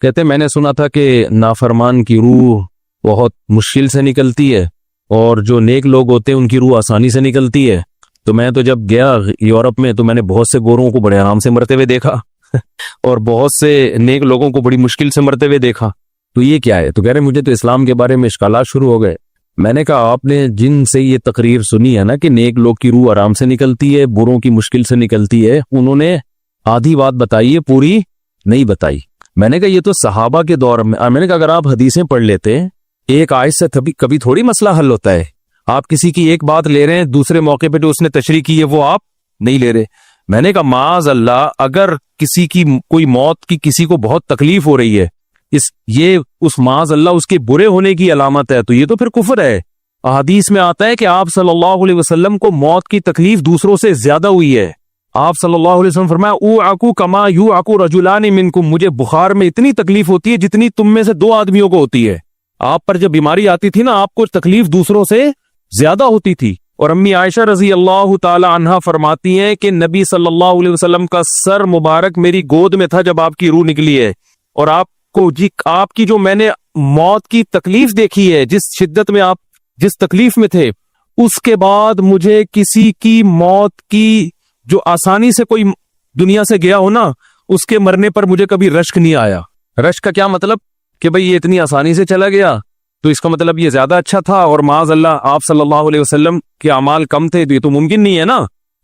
کہتے میں نے سنا تھا کہ نافرمان کی روح بہت مشکل سے نکلتی ہے اور جو نیک لوگ ہوتے ہیں ان کی روح آسانی سے نکلتی ہے. تو میں تو جب گیا یورپ میں تو میں نے بہت سے گوروں کو بڑے آرام سے مرتے ہوئے دیکھا اور بہت سے نیک لوگوں کو بڑی مشکل سے مرتے ہوئے دیکھا. تو یہ کیا ہے؟ تو کہہ رہے مجھے تو اسلام کے بارے میں اشکالات شروع ہو گئے. میں نے کہا آپ نے جن سے یہ تقریر سنی ہے نا کہ نیک لوگ کی روح آرام سے نکلتی ہے، بروں کی مشکل سے نکلتی ہے، انہوں نے آدھی بات بتائی ہے، پوری نہیں بتائی. میں نے کہا یہ تو صحابہ کے دور میں نے کہا اگر آپ حدیثیں پڑھ لیتے ایک آیت سے کبھی تھوڑی مسئلہ حل ہوتا ہے. آپ کسی کی ایک بات لے رہے ہیں، دوسرے موقع پہ جو اس نے تشریح کی ہے وہ آپ نہیں لے رہے. میں نے کہا معاذ اللہ، اگر کسی کی کوئی موت کی کسی کو بہت تکلیف ہو رہی ہے، یہ اس معاذ اللہ اس کے برے ہونے کی علامت ہے، تو یہ تو پھر کفر ہے. احادیث میں آتا ہے کہ آپ صلی اللہ علیہ وسلم کو موت کی تکلیف دوسروں سے زیادہ ہوئی ہے. آپ صلی اللہ علیہ وسلم فرمایا اوعکو کما یوعکو رجلان منکم، مجھے بخار میں اتنی تکلیف ہوتی ہے جتنی تم میں سے دو آدمیوں کو ہوتی ہے. آپ پر جب بیماری آتی تھی نا آپ کو تکلیف دوسروں سے زیادہ ہوتی تھی. اور امی عائشہ رضی اللہ تعالی عنہا فرماتی ہیں کہ نبی صلی اللہ علیہ وسلم کا سر مبارک میری گود میں تھا جب آپ کی روح نکلی ہے، اور آپ کی جو میں نے موت کی تکلیف دیکھی ہے، جس شدت میں آپ جس تکلیف میں تھے، اس کے بعد مجھے کسی کی موت کی جو آسانی سے کوئی دنیا سے گیا ہو نا، اس کے مرنے پر مجھے کبھی رشک نہیں آیا. رشک کا کیا مطلب کہ بھئی یہ اتنی آسانی سے چلا گیا تو اس کا مطلب یہ زیادہ اچھا تھا، اور معاذ اللہ آپ صلی اللہ علیہ وسلم کے اعمال کم تھے، تو یہ تو ممکن نہیں ہے نا.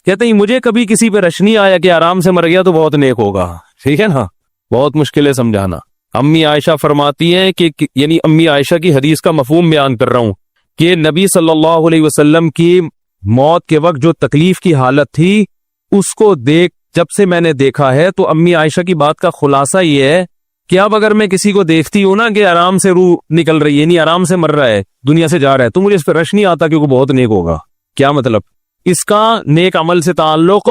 کہتے ہیں مجھے کبھی کسی پہ رش نہیں آیا کہ آرام سے مر گیا تو بہت نیک ہوگا. ٹھیک ہے نا، بہت مشکل ہے سمجھانا. امی عائشہ فرماتی ہیں کہ یعنی امی عائشہ کی حدیث کا مفہوم بیان کر رہا ہوں کہ نبی صلی اللہ علیہ وسلم کی موت کے وقت جو تکلیف کی حالت تھی اس کو جب سے میں نے دیکھا ہے، تو امی عائشہ کی بات کا خلاصہ یہ ہے کہ اب اگر میں کسی کو دیکھتی ہوں نا کہ آرام سے روح نکل رہی ہے، یعنی آرام سے مر رہا ہے، دنیا سے جا رہا ہے، تو مجھے اس پہ رش نہیں آتا کیونکہ بہت نیک ہوگا. کیا مطلب؟ اس کا نیک عمل سے تعلق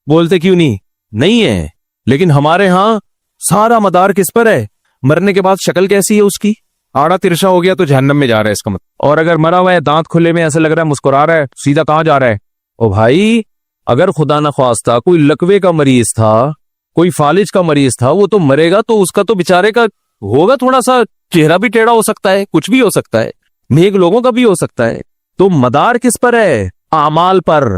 بولتے کیوں نہیں ہے. لیکن ہمارے ہاں سارا مدار کس پر ہے؟ مرنے کے بعد شکل کیسی ہے اس کی؟ آڑا ترشا ہو گیا تو جہنم میں جا رہا ہے اس کا مطلب. اور اگر مرا ہوا ہے دانت کھلے میں ایسے لگ رہا ہے مسکرا رہا ہے، سیدھا کہاں جا رہا ہے؟ او بھائی اگر خدا نخواستہ کوئی لکوے کا مریض تھا، کوئی فالج کا مریض تھا، وہ تو مرے گا تو اس کا تو بیچارے کا ہوگا تھوڑا سا چہرہ بھی ٹیڑھا ہو سکتا ہے، کچھ بھی ہو سکتا ہے، نیک لوگوں کا بھی ہو سکتا ہے. تو مدار کس پر ہے؟ اعمال پر.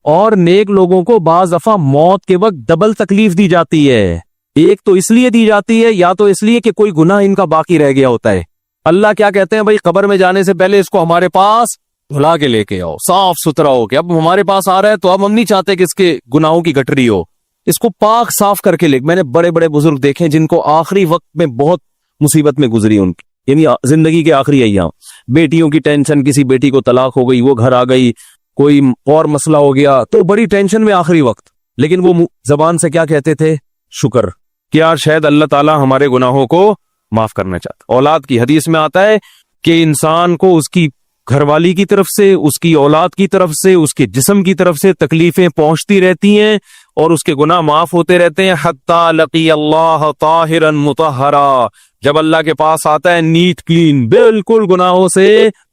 اور نیک لوگوں کو بعض دفعہ موت کے وقت ڈبل تکلیف دی جاتی ہے. ایک تو اس لیے دی جاتی ہے، یا تو اس لیے کہ کوئی گناہ ان کا باقی رہ گیا ہوتا ہے. اللہ کیا کہتے ہیں بھائی قبر میں جانے سے پہلے اس کو ہمارے پاس دھلا کے لے کے آؤ، صاف ستھرا ہو کے. اب ہمارے پاس آ رہا ہے تو اب ہم نہیں چاہتے کہ اس کے گناہوں کی گٹری ہو، اس کو پاک صاف کر کے لے. میں نے بڑے بڑے بزرگ دیکھے جن کو آخری وقت میں بہت مصیبت میں گزری ان کی، یعنی زندگی کے آخری ایام، بیٹیوں کی ٹینشن، کسی بیٹی کو طلاق ہو گئی، وہ گھر آ گئی، کوئی اور مسئلہ ہو گیا تو بڑی ٹینشن میں آخری وقت، لیکن وہ زبان سے کیا کہتے تھے؟ شکر. کیا شاید اللہ تعالی ہمارے گناہوں کو معاف کرنا چاہتا. اولاد کی حدیث میں آتا ہے کہ انسان کو اس کی گھر والی کی طرف سے، اس کی اولاد کی طرف سے، اس کے جسم کی طرف سے تکلیفیں پہنچتی رہتی ہیں اور اس کے گناہ معاف ہوتے رہتے ہیں حتی لقی اللہ طاہرا مطہرا. جب اللہ کے پاس آتا ہے نیٹ کلین، بالکل گناہوں سے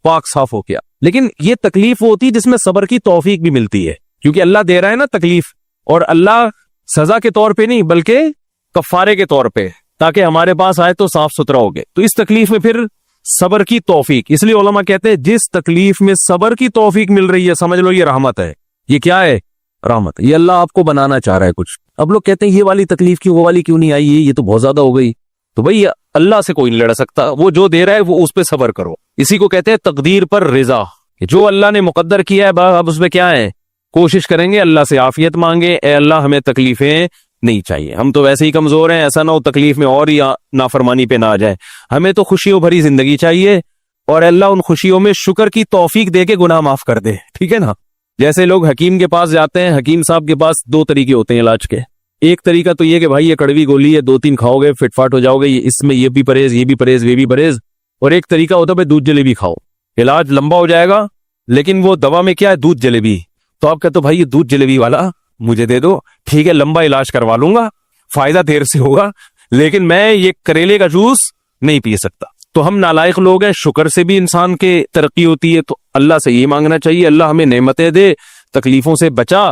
پاک صاف ہو گیا. لیکن یہ تکلیف ہوتی ہے جس میں صبر کی توفیق بھی ملتی ہے، کیونکہ اللہ دے رہا ہے نا تکلیف، اور اللہ سزا کے طور پہ نہیں بلکہ کفارے کے طور پہ، تاکہ ہمارے پاس آئے تو صاف ستھرا ہو گئے. تو اس تکلیف میں پھر صبر کی توفیق، اس لیے علماء کہتے ہیں جس تکلیف میں صبر کی توفیق مل رہی ہے سمجھ لو یہ رحمت ہے. یہ کیا ہے؟ رحمت. یہ اللہ آپ کو بنانا چاہ رہا ہے کچھ. اب لوگ کہتے ہیں یہ والی تکلیف کیوں، وہ والی کیوں نہیں آئی، یہ تو بہت زیادہ ہو گئی. تو بھئی اللہ سے کوئی نہیں لڑ سکتا، وہ جو دے رہا ہے وہ اس پہ صبر کرو. اسی کو کہتے ہیں تقدیر پر رضا، جو اللہ نے مقدر کیا ہے اب اس پہ کیا ہے؟ کوشش کریں گے اللہ سے عافیت مانگے، اے اللہ ہمیں تکلیفیں نہیں چاہیے، ہم تو ویسے ہی کمزور ہیں، ایسا نہ ہو تکلیف میں اور ہی نافرمانی پہ نہ آ جائے. ہمیں تو خوشیوں بھری زندگی چاہیے، اور اللہ ان خوشیوں میں شکر کی توفیق دے کے گناہ معاف کر دے. ٹھیک ہے نا؟ جیسے لوگ حکیم کے پاس جاتے ہیں، حکیم صاحب کے پاس دو طریقے ہوتے ہیں علاج کے. ایک طریقہ تو یہ کہ بھائی یہ کڑوی گولی ہے، 2-3 کھاؤ گے فٹ فاٹ ہو جاؤ گے، اس میں یہ بھی پرہیز، یہ بھی پرہیز، یہ بھی پرہیز. اور ایک طریقہ ہوتا ہے بھائی دودھ جلیبی کھاؤ، علاج لمبا ہو جائے گا لیکن وہ دوا میں کیا ہے؟ دودھ جلیبی. تو آپ کہتے ہو بھائی یہ دودھ جلیبی والا مجھے دے دو، ٹھیک ہے لمبا علاج کروا لوں گا، فائدہ دیر سے ہوگا، لیکن میں یہ کریلے کا جوس نہیں پی سکتا. تو ہم نالائق لوگ ہیں. شکر سے بھی انسان کے ترقی ہوتی ہے، تو اللہ سے یہ مانگنا چاہیے اللہ ہمیں نعمتیں دے، تکلیفوں سے بچا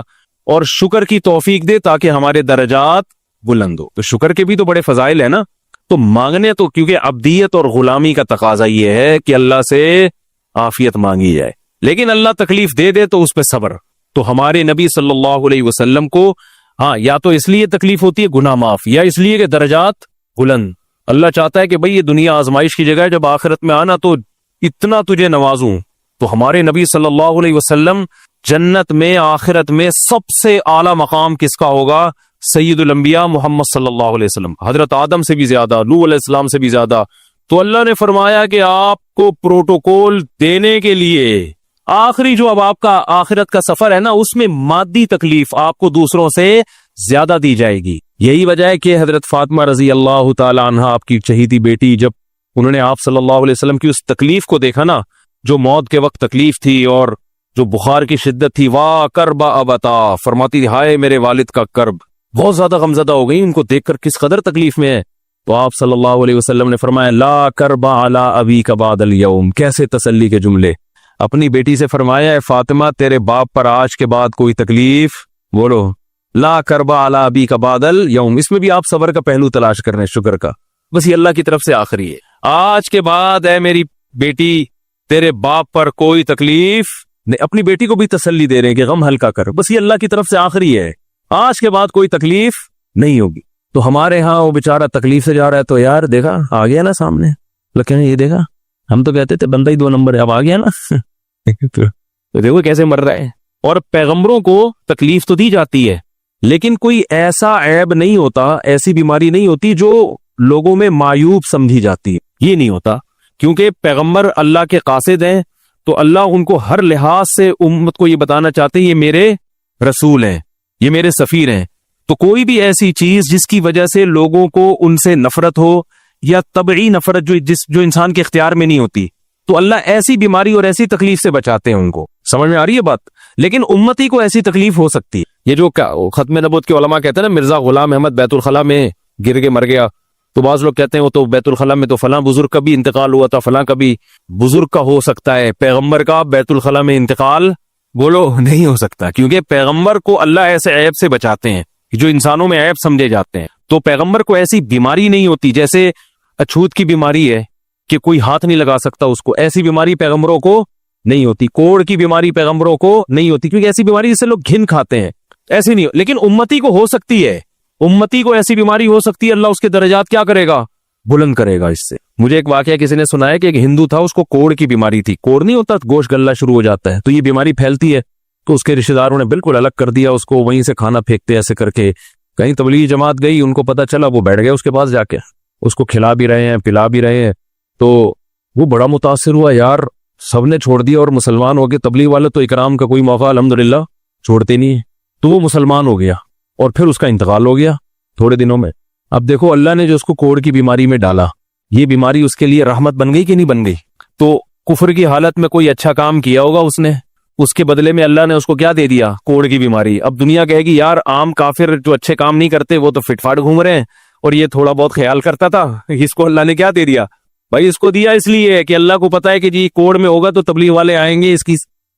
اور شکر کی توفیق دے تاکہ ہمارے درجات بلند ہو. تو شکر کے بھی تو بڑے فضائل ہیں نا. تو مانگنے تو کیونکہ عبدیت اور غلامی کا تقاضا یہ ہے کہ اللہ سے عافیت مانگی جائے، لیکن اللہ تکلیف دے دے تو اس پہ صبر۔ تو ہمارے نبی صلی اللہ علیہ وسلم کو ہاں یا تو اس لیے تکلیف ہوتی ہے گناہ معاف، یا اس لیے کہ درجات بلند۔ اللہ چاہتا ہے کہ بھئی یہ دنیا آزمائش کی جگہ ہے، جب آخرت میں آنا تو اتنا تجھے نوازوں۔ تو ہمارے نبی صلی اللہ علیہ وسلم جنت میں آخرت میں سب سے اعلیٰ مقام کس کا ہوگا؟ سید الانبیاء محمد صلی اللہ علیہ وسلم، حضرت آدم سے بھی زیادہ، نوح علیہ السلام سے بھی زیادہ۔ تو اللہ نے فرمایا کہ آپ کو پروٹوکول دینے کے لیے آخری جو اب آپ کا آخرت کا سفر ہے نا، اس میں مادی تکلیف آپ کو دوسروں سے زیادہ دی جائے گی۔ یہی وجہ ہے کہ حضرت فاطمہ رضی اللہ تعالی عنہ، آپ کی چہیتی بیٹی، جب انہوں نے آپ صلی اللہ علیہ وسلم کی اس تکلیف کو دیکھا نا، جو موت کے وقت تکلیف تھی اور جو بخار کی شدت تھی، واہ کرب ابتا، فرماتی ہائے میرے والد کا کرب، بہت زیادہ غمزدہ ہو گئی ان کو دیکھ کر کس قدر تکلیف میں ہے۔ تو آپ صلی اللہ علیہ وسلم نے فرمایا لا کرب علی ابیک بعد اليوم، کیسے تسلی کے جملے۔ اپنی بیٹی سے فرمایا اے فاطمہ تیرے باپ پر آج کے بعد کوئی تکلیف، بولو لا کرب علی ابیک بعد اليوم، اس میں بھی آپ صبر کا پہلو تلاش کر رہے ہیں، شکر کا، بس یہ اللہ کی طرف سے آخری ہے۔ آج کے بعد اے میری بیٹی تیرے باپ پر کوئی تکلیف نہیں، اپنی بیٹی کو بھی تسلی دے رہے ہیں کہ غم ہلکا کر، بس یہ اللہ کی طرف سے آخری ہے، آج کے بعد کوئی تکلیف نہیں ہوگی۔ تو ہمارے ہاں وہ بیچارہ تکلیف سے جا رہا ہے، تو یار دیکھا آ گیا نا سامنے، لیکن یہ دیکھا ہم تو کہتے تھے بندہ ہی 2 نمبر ہے، اب آ گیا نا تو دیکھو کیسے مر رہا ہے۔ اور پیغمبروں کو تکلیف تو دی جاتی ہے، لیکن کوئی ایسا عیب نہیں ہوتا، ایسی بیماری نہیں ہوتی جو لوگوں میں معیوب سمجھی جاتی ہے، یہ نہیں ہوتا، کیونکہ پیغمبر اللہ کے قاصد ہیں، تو اللہ ان کو ہر لحاظ سے امت کو یہ بتانا چاہتے ہیں یہ میرے رسول ہیں، یہ میرے سفیر ہیں۔ تو کوئی بھی ایسی چیز جس کی وجہ سے لوگوں کو ان سے نفرت ہو، یا طبعی نفرت جو انسان کے اختیار میں نہیں ہوتی، تو اللہ ایسی بیماری اور ایسی تکلیف سے بچاتے ہیں ان کو۔ سمجھ میں آ رہی ہے بات؟ لیکن امتی کو ایسی تکلیف ہو سکتی ہے۔ یہ جو ختم نبوت کے علماء کہتے ہیں نا مرزا غلام احمد بیت الخلاء میں گر کے مر گیا، تو بعض لوگ کہتے ہیں وہ تو بیت الخلاء میں تو فلاں بزرگ کا بھی انتقال ہوا تھا، فلاں کا بھی بزرگ کا ہو سکتا ہے، پیغمبر کا بیت الخلاء میں انتقال بولو نہیں ہو سکتا، کیونکہ پیغمبر کو اللہ ایسے عیب سے بچاتے ہیں جو انسانوں میں عیب سمجھے جاتے ہیں۔ تو پیغمبر کو ایسی بیماری نہیں ہوتی، جیسے اچھوت کی بیماری ہے کہ کوئی ہاتھ نہیں لگا سکتا اس کو، ایسی بیماری پیغمبروں کو نہیں ہوتی۔ کوڑ کی بیماری پیغمبروں کو نہیں ہوتی، کیونکہ ایسی بیماری جس سے لوگ گھن کھاتے ہیں، ایسی نہیں، لیکن امتی کو ہو سکتی ہے، امتی کو ایسی بیماری ہو سکتی ہے، اللہ اس کے درجات کیا کرے گا؟ بلند کرے گا اس سے۔ مجھے ایک واقعہ کسی نے سنایا کہ ایک ہندو تھا، اس کو کوڑ کی بیماری تھی، کوڑ نہیں ہوتا گوشت گلنا شروع ہو جاتا ہے، تو یہ بیماری پھیلتی ہے، تو اس کے رشتہ داروں نے بالکل الگ کر دیا اس کو، وہیں سے کھانا پھینکتے ایسے کر کے۔ کہیں تبلیغی جماعت گئی، ان کو پتا چلا، وہ بیٹھ گئے اس کے پاس جا کے، اس کو کھلا بھی رہے ہیں پلا بھی رہے ہیں، تو وہ بڑا متاثر ہوا، یار سب نے چھوڑ دیا اور مسلمان ہو گئے، تبلیغ والے تو اکرام کا کوئی موقع الحمدللہ چھوڑتے نہیں ہیں، تو وہ مسلمان ہو گیا اور پھر اس کا انتقال ہو گیا تھوڑے دنوں میں۔ اب دیکھو اللہ نے جو اس کو کوڑ کی بیماری میں ڈالا، یہ بیماری اس کے لیے رحمت بن گئی کہ نہیں بن گئی؟ تو کفر کی حالت میں کوئی اچھا کام کیا ہوگا اس نے، اس کے بدلے میں اللہ نے اس کو کیا دے دیا؟ کوڑ کی بیماری۔ اب دنیا کہے گی یار عام کافر جو اچھے کام نہیں کرتے وہ تو فٹ فاٹ گھوم رہے ہیں، اور یہ تھوڑا بہت خیال کرتا تھا، اس کو اللہ نے کیا دے دیا؟ بھائی اس کو دیا اس لیے کہ اللہ کو پتا ہے کہ جی کوڑ میں ہوگا تو تبلیغ والے آئیں گے،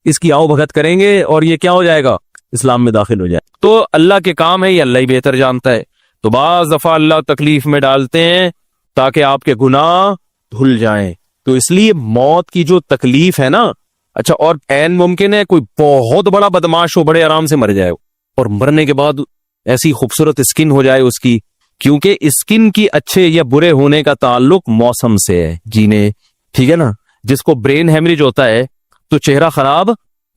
اس کی آؤ بھگت کریں گے اور یہ کیا ہو جائے گا؟ اسلام میں داخل ہو جائے۔ تو اللہ کے کام ہے، یہ اللہ ہی بہتر جانتا ہے۔ تو بعض دفعہ اللہ تکلیف میں ڈالتے ہیں تاکہ آپ کے گناہ دھل جائیں۔ تو اس لیے موت کی جو تکلیف ہے نا، اچھا اور عین ممکن ہے کوئی بہت بڑا بدماش ہو، بڑے آرام سے مر جائے، اور مرنے کے بعد ایسی خوبصورت اسکن ہو جائے اس کی، کیونکہ اسکن کی اچھے یا برے ہونے کا تعلق موسم سے ہے، جینے، ٹھیک ہے نا؟ جس کو برین ہیمریج ہوتا ہے تو چہرہ خراب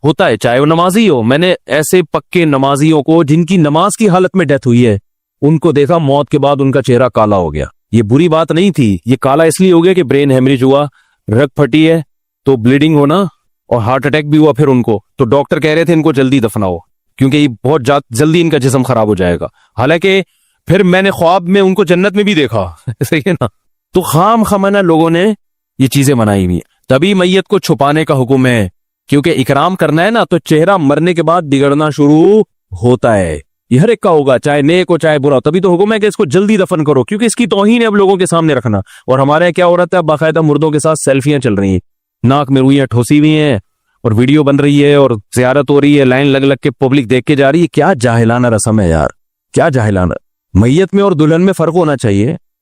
ہوتا ہے، چاہے وہ نمازی ہو۔ میں نے ایسے پکے نمازیوں کو جن کی نماز کی حالت میں ڈیتھ ہوئی ہے، ان کو دیکھا موت کے بعد ان کا چہرہ کالا ہو گیا۔ یہ بری بات نہیں تھی، یہ کالا اس لیے ہو گیا کہ برین ہیمریج ہوا، رگ پھٹی ہے تو بلیڈنگ ہونا، اور ہارٹ اٹیک بھی ہوا پھر ان کو، تو ڈاکٹر کہہ رہے تھے ان کو جلدی دفناؤ کیونکہ یہ بہت جلدی ان کا جسم خراب ہو جائے گا۔ حالانکہ پھر میں نے خواب میں ان کو جنت میں بھی دیکھا، صحیح ہے نا؟ تو خام خمانہ لوگوں نے یہ چیزیں منائی ہوئی ہیں۔ تبھی میت کو چھپانے کا حکم ہے، کیونکہ اکرام کرنا ہے نا، تو چہرہ مرنے کے بعد بگڑنا شروع ہوتا ہے، یہ ہر ایک کا ہوگا، چاہے نیک ہو چاہے برا، تبھی تو حکم ہے کہ اس کو جلدی دفن کرو، کیونکہ اس کی توہین ہے اب لوگوں کے سامنے رکھنا۔ اور ہمارے کیا ہو رہا ہے، باقاعدہ مردوں کے ساتھ سیلفیاں چل رہی ہیں، ناک میں روئیاں ٹھوسی ہوئی ہیں، اور ویڈیو بن رہی ہے، اور زیارت ہو رہی ہے، لائن لگ لگ کے پبلک دیکھ کے جا رہی ہے۔ کیا جاہلانہ رسم ہے یار، کیا جاہلانہ۔ میت میں اور دلہن میں فرق ہونا چاہیے۔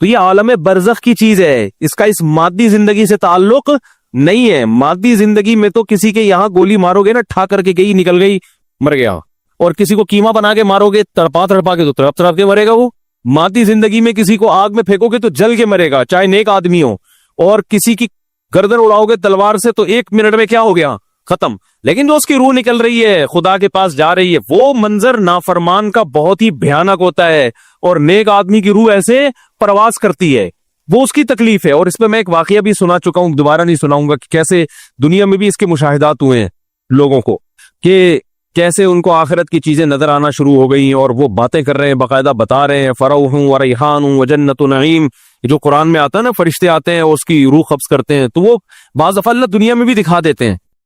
تو یہ عالم برزخ کی چیز ہے، اس کا اس مادی زندگی سے تعلق نہیں ہے. مادی زندگی میں تو کسی کے یہاں گولی مارو گے نا، ٹھا کر کے گئی نکل گئی مر گیا، اور کسی کو کیما بنا کے مارو گے تڑپا تڑپا کے تو تڑپ تڑپ کے مرے گا وہ. مادی زندگی میں کسی کو آگ میں پھینکو گے تو جل کے مرے گا چاہے نیک آدمی ہو، اور کسی کی گردن اڑاؤ گے تلوار سے تو 1 منٹ میں کیا ہو گیا، ختم. لیکن جو اس کی روح نکل رہی ہے، خدا کے پاس جا رہی ہے، وہ منظر نافرمان کا بہت ہی بھیانک ہوتا ہے، اور نیک آدمی کی روح ایسے پرواز کرتی ہے، وہ اس کی تکلیف ہے. اور اس پہ میں ایک واقعہ بھی سنا چکا ہوں، دوبارہ نہیں سناؤں گا، کہ کیسے دنیا میں بھی اس کے مشاہدات ہوئے ہیں لوگوں کو، کہ کیسے ان کو آخرت کی چیزیں نظر آنا شروع ہو گئی اور وہ باتیں کر رہے ہیں، باقاعدہ بتا رہے ہیں فروح و ریحان و جنت نعیم، جو قرآن میں آتا ہے نا، فرشتے آتے ہیں اور اس کی روح قبض کرتے ہیں، تو وہ بعض دفعہ اللہ دنیا میں بھی دکھا دیتے ہیں